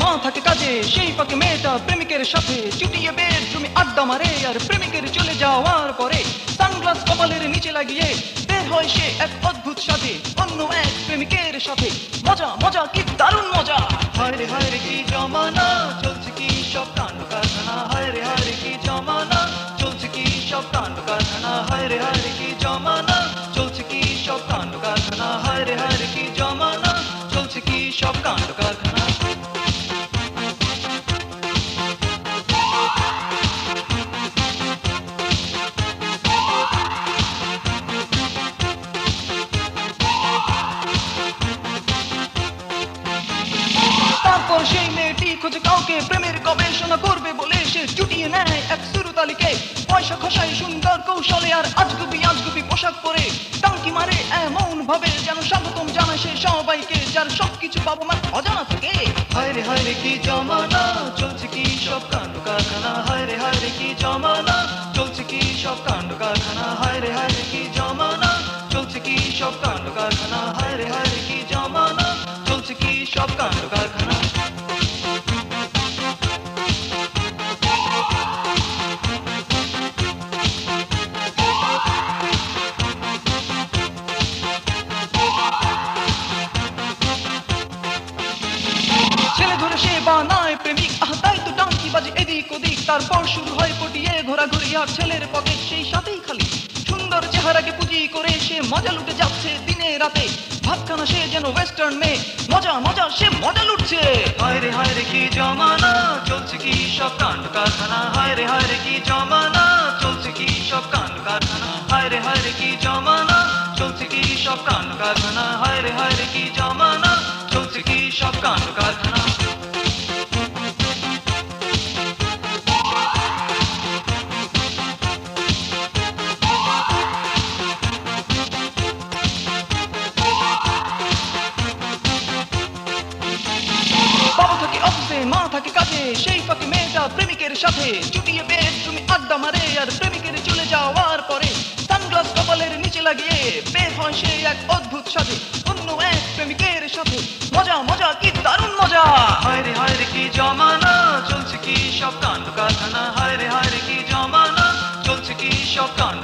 মা থাকে কাজে, সেই ফাঁকে মেয়েটা প্রেমিকের সাথে চুটিয়ে বেডরুমে আড্ডা মারে। আর প্রেমিকের চলে যাওয়ার পরে সানগ্লাস কপালের নিচে লাগিয়ে বের হয় সে এক অদ্ভুত সাথে অন্য এক প্রেমিকের সাথে। মজা মজা কি দারুণ মজা! হায় রে কি জমানা, চলছে কি সব কাণ্ড কারখানা। হায় রে কি জমানা, চলছে কি সব কাণ্ড কারখানা। হায় রে কি জমানা, চলছে কি সব কাণ্ড কারখানা। হায় রে কি জমানা, চলছে কি সব কাণ্ড কারখানা। তারপর সেই মেয়েটি খোঁজে কাউকে প্রেমের গবেষণা করবে বলে সে জুটিয়ে নেয় এক সুরতালিকে। পয়সা খসায় সুন্দর কৌশলে আর আজগুবি পোশাক পরে টাঙ্কি মারে এমন ভাবে যেন স্বাগতম জানায় সে সবাইকে, যার সবকিছু বাবা মার অজানা থাকে। হায় রে কি জমানা, চলছে কি সব কাণ্ড কারখানা। হায় রে কি জমানা, চলছে কি সব কাণ্ড কারখানা। হায় রে কি জমানা, চলছে কি সব কাণ্ড কারখানা। হায় রে কি জমানা, চলছে কি সব কাণ্ড কারখানা। ছেলে ধরে সে বানায় প্রেমিক, তাই তো টাঙ্কি বাজে এদিক ওদিক। তারপর শুরু হয় পটিয়ে ঘোরাঘুরি, আর ছেলের পকেট সেই সাথেই খালি। সুন্দর চেহারাকে পুঁজি করে সে মজা লুটে যাচ্ছে দিনে রাতে। ভাতখানা সে যেন ওয়েস্টার্ন মেয়ে, মজা মজা সে মজা লুটছে। হায় রে কি জমানা, চলছে কি সব কাণ্ড কারখানা। হায় রে কি জমানা, চলছে কি সব কাণ্ড কারখানা। হায় রে কি জমানা, চলছে কি সব কাণ্ড কারখানা। হায় রে কি জমানা, চলছে কি সব কাণ্ড কারখানা। বাবা থাকে অফিসে, মা থাকে কাজে, সেই ফাঁকে মেয়েটা প্রেমিকের সাথে চুটিয়ে বেডরুমে আড্ডা মারে। আর প্রেমিকের চলে যাওয়ার পরে সানগ্লাস কপালের নিচে লাগিয়ে বের হয় সে এক অদ্ভুত সাথে অন্য এক প্রেমিকের সাথে। মজা মজা কি দারুণ মজা! হায় রে কি জমানা, চলছে কি সব কাণ্ড কারখানা। হায় রে কি জমানা, চলছে কি সব কাণ্ড